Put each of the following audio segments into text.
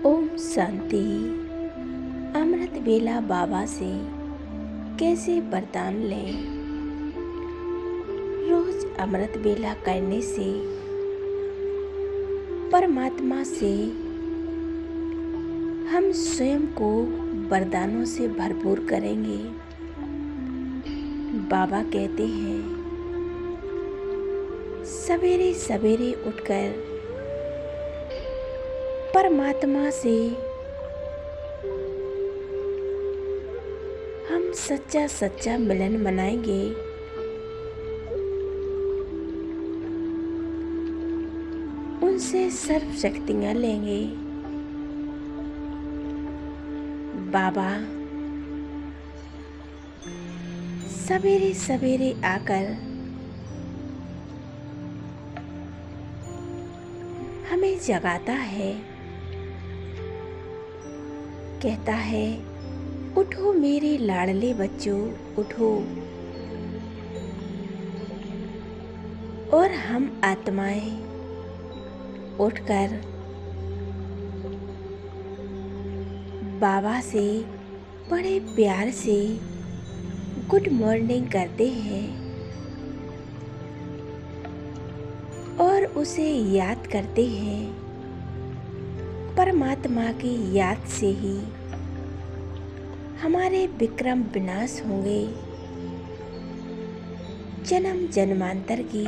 ओम शांति। अमृत वेला बाबा से कैसे वरदान लें। रोज अमृत वेला करने से परमात्मा से हम स्वयं को वरदानों से भरपूर करेंगे। बाबा कहते हैं, सवेरे सवेरे उठकर परमात्मा से हम सच्चा सच्चा मिलन मनाएंगे। उनसे सर्व शक्तियाँ लेंगे। बाबा सवेरे सवेरे आकर हमें जगाता है, कहता है, उठो मेरे लाडले बच्चों, उठो। और हम आत्माएं उठकर बाबा से बड़े प्यार से गुड मॉर्निंग करते हैं और उसे याद करते हैं। परमात्मा की याद से ही हमारे विक्रम विनाश होंगे। जन्म जन्मांतर की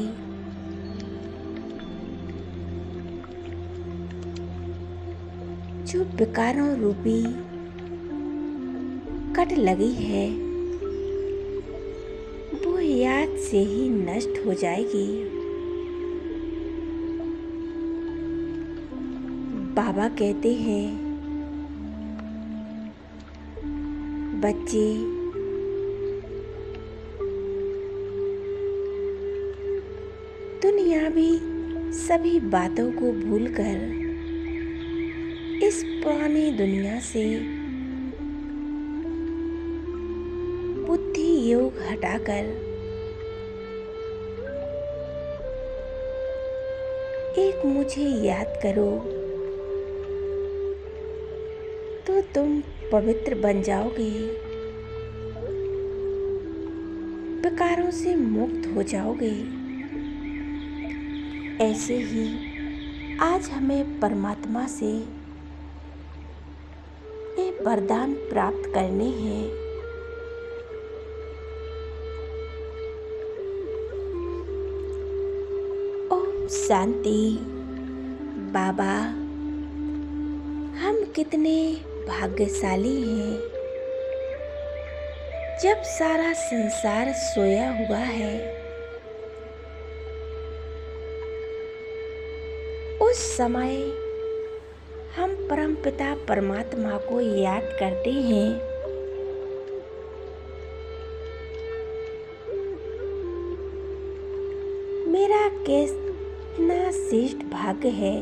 जो विकारों रूपी कट लगी है वो याद से ही नष्ट हो जाएगी। बाबा कहते हैं, बच्चे दुनियावी सभी बातों को भूलकर इस पुरानी दुनिया से बुद्धि योग हटाकर एक मुझे याद करो तो तुम पवित्र बन जाओगे, विकारों से मुक्त हो जाओगे। ऐसे ही आज हमें परमात्मा से ये वरदान प्राप्त करने हैं। ओम शांति। बाबा, हम कितने भाग्यशाली हैं जब सारा संसार सोया हुआ है। उस समय हम परमपिता परमात्मा को याद करते हैं। मेरा कितना श्रेष्ठ भाग्य है।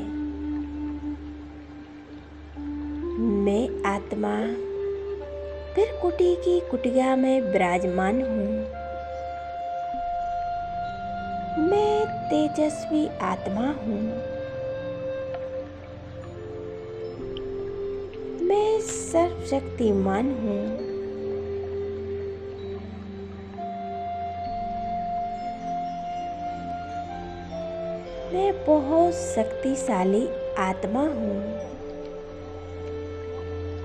मैं आत्मा फिर कुटी की कुटिया में विराजमान हूँ। मैं तेजस्वी आत्मा हूँ। मैं सर्वशक्तिमान हूँ। मैं बहुत शक्तिशाली आत्मा हूँ।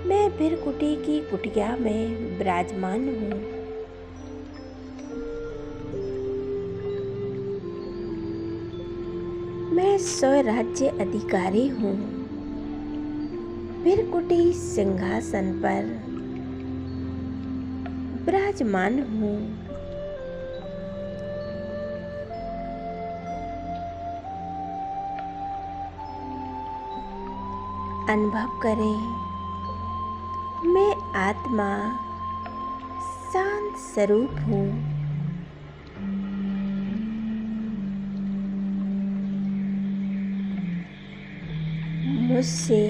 मैं भृकुटी की कुटिया में विराजमान हूँ। मैं स्वराज्य अधिकारी हूँ। भृकुटी सिंहासन पर विराजमान हूँ। अनुभव करें, मैं आत्मा शांत स्वरूप हूँ। मुझसे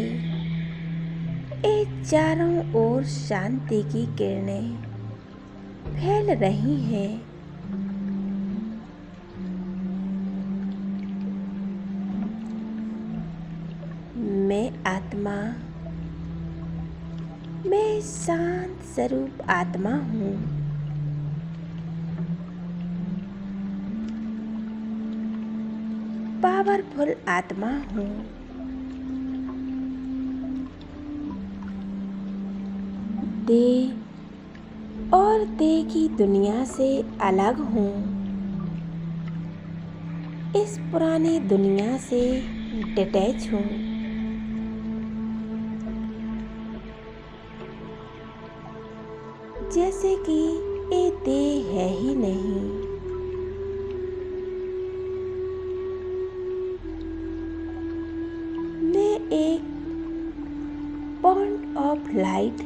ये चारों ओर शांति की किरणें फैल रही हैं। मैं आत्मा मैं शांत स्वरूप आत्मा हूँ। पावरफुल आत्मा हूँ। देह और देह की दुनिया से अलग हूँ। इस पुरानी दुनिया से डिटैच हूँ। जैसे कि ये देह है ही नहीं। मैं एक पॉइंट ऑफ लाइट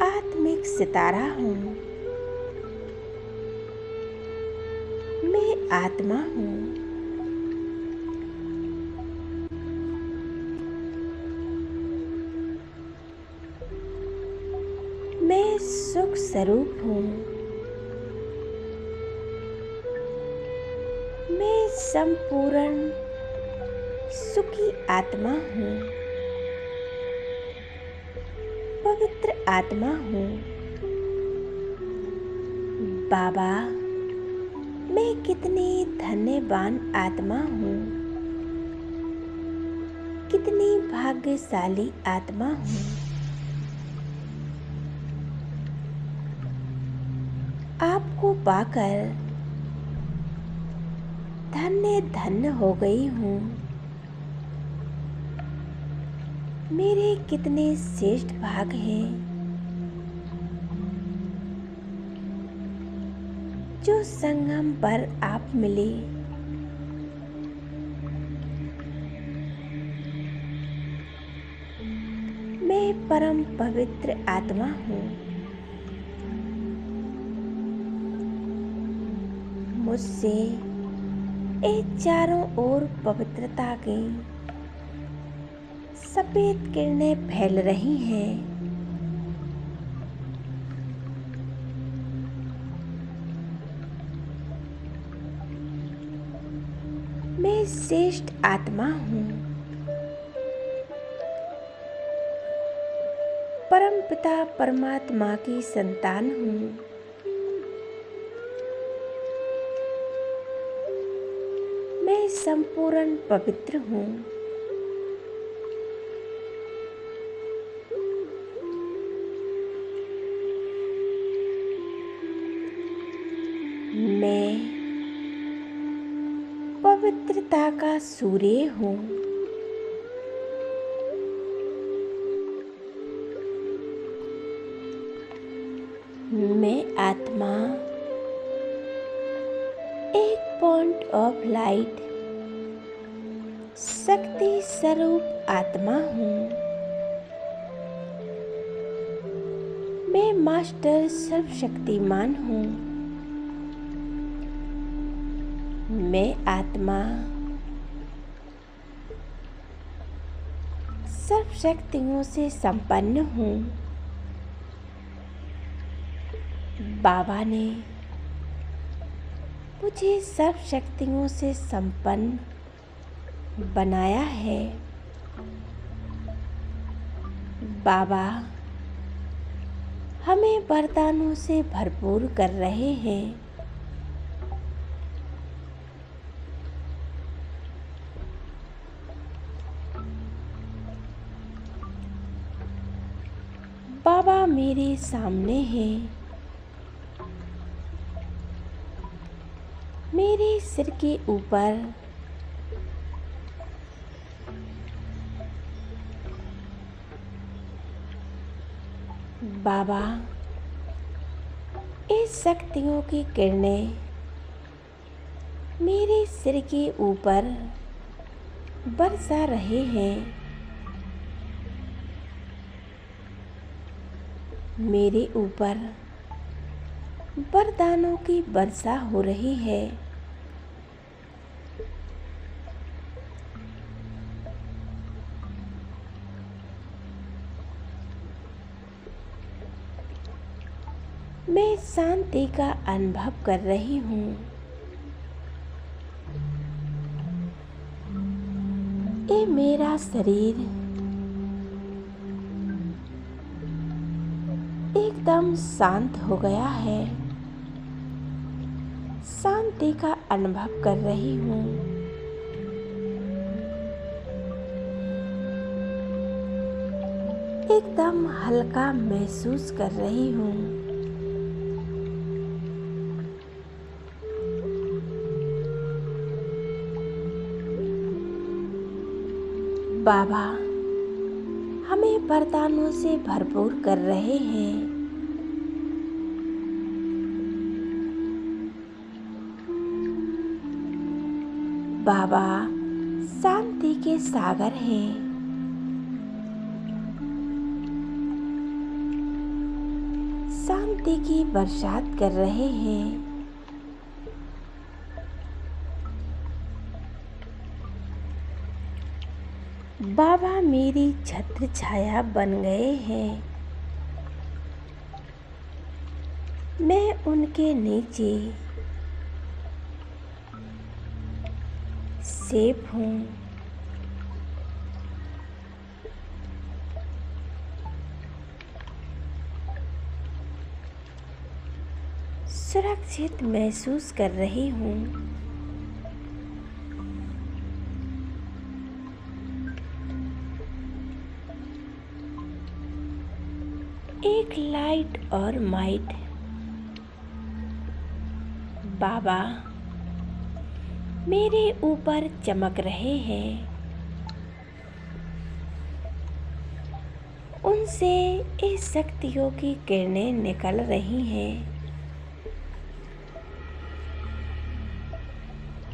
आत्मिक सितारा हूँ। मैं आत्मा हूँ। मैं सुख स्वरूप हूँ। मैं संपूर्ण सुखी आत्मा हूँ। पवित्र आत्मा हूँ। बाबा, मैं कितनी धन्यवान आत्मा हूँ। कितनी भाग्यशाली आत्मा हूँ। आपको पाकर धन्य धन्य हो गई हूँ। मेरे कितने श्रेष्ठ भाग हैं जो संगम पर आप मिले। मैं परम पवित्र आत्मा हूँ। मुझसे एक चारों ओर पवित्रता की सफेद किरणें फैल रही हैं। मैं श्रेष्ठ आत्मा हूँ। परम पिता परमात्मा की संतान हूँ। मैं संपूर्ण पवित्र हूँ। मैं पवित्रता का सूर्य हूँ। मैं आत्मा एक पॉइंट ऑफ लाइट शक्ति स्वरूप आत्मा हूँ। मैं मास्टर सर्वशक्तिमान हूँ। मैं आत्मा सर्व शक्तियों से संपन्न हूँ। बाबा ने मुझे सर्व शक्तियों से संपन्न बनाया है। बाबा हमें वरदानों से भरपूर कर रहे हैं। बाबा मेरे सामने हैं। मेरे सिर के ऊपर बाबा इस शक्तियों की किरणें मेरे सिर के ऊपर बरसा रहे हैं। मेरे ऊपर वरदानों की वर्षा हो रही है। मैं शांति का अनुभव कर रही हूँ। ये मेरा शरीर एकदम शांत हो गया है। शांति का अनुभव कर रही हूँ। एकदम हल्का महसूस कर रही हूँ। बाबा हमें वरदानों से भरपूर कर रहे हैं। बाबा शांति के सागर हैं। शांति की बरसात कर रहे हैं। बाबा मेरी छत्र छाया बन गए हैं। मैं उनके नीचे सेफ हूँ। सुरक्षित महसूस कर रही हूँ। एक लाइट और माइट बाबा मेरे ऊपर चमक रहे हैं। उनसे इस शक्तियों की किरणें निकल रही हैं।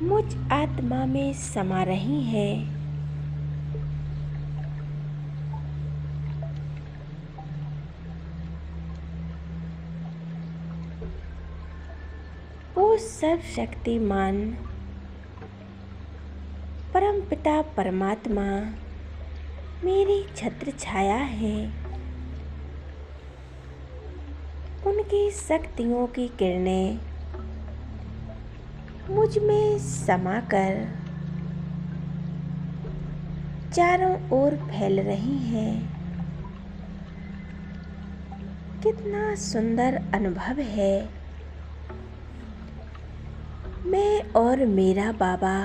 मुझ आत्मा में समा रही हैं। वो सर्वशक्तिमान परमपिता परमात्मा मेरी छत्र छाया है। उनकी शक्तियों की किरणें मुझ में समाकर चारों ओर फैल रही हैं। कितना सुंदर अनुभव है। मैं और मेरा बाबा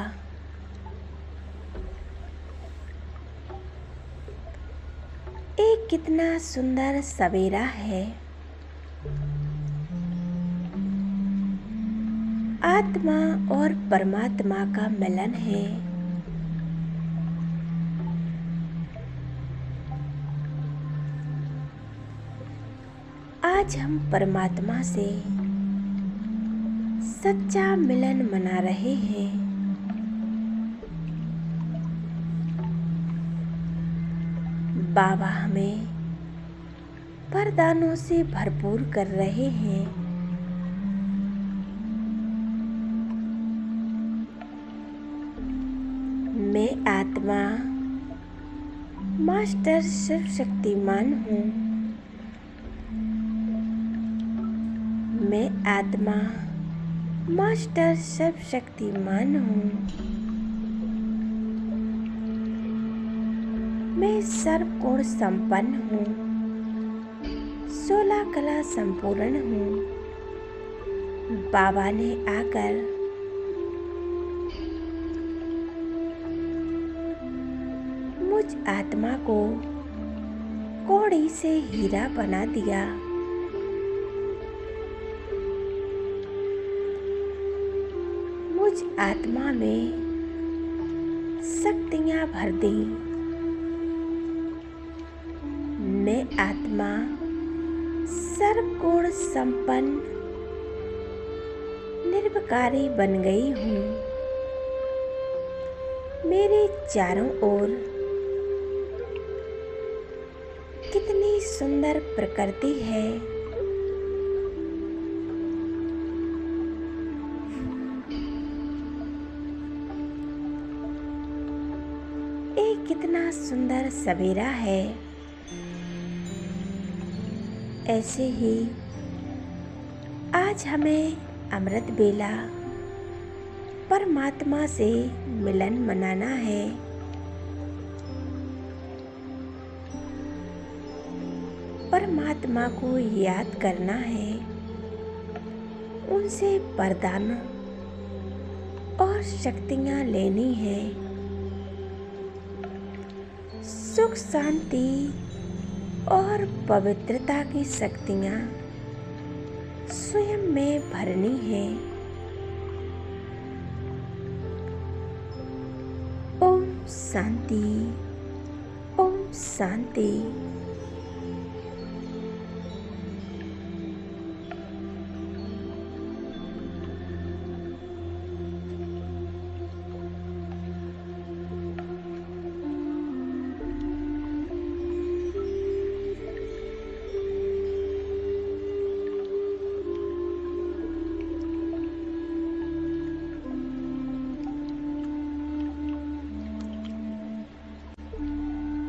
एक कितना सुंदर सवेरा है। आत्मा और परमात्मा का मिलन है। आज हम परमात्मा से सच्चा मिलन मना रहे हैं। बाबा हमें वरदानों से भरपूर कर रहे हैं। मैं आत्मा मास्टर सर्वशक्तिमान हूँ। मैं आत्मा मास्टर सर्वशक्तिमान हूँ। मैं सर्वगुण संपन्न हूँ। 16 कला संपूर्ण हूँ। बाबा ने आकर मुझ आत्मा को कौड़ी से हीरा बना दिया। मुझ आत्मा में शक्तियाँ भर दी। मैं आत्मा सर्वगुण संपन्न निर्विकारी बन गई हूँ। मेरे चारों ओर कितनी सुंदर प्रकृति है। एक कितना सुंदर सवेरा है। ऐसे ही आज हमें अमृत बेला परमात्मा से मिलन मनाना है। परमात्मा को याद करना है, उनसे वरदान और शक्तियाँ लेनी है। सुख, शांति और पवित्रता की शक्तियाँ स्वयं में भरनी है। ओम शांति, ओम शांति।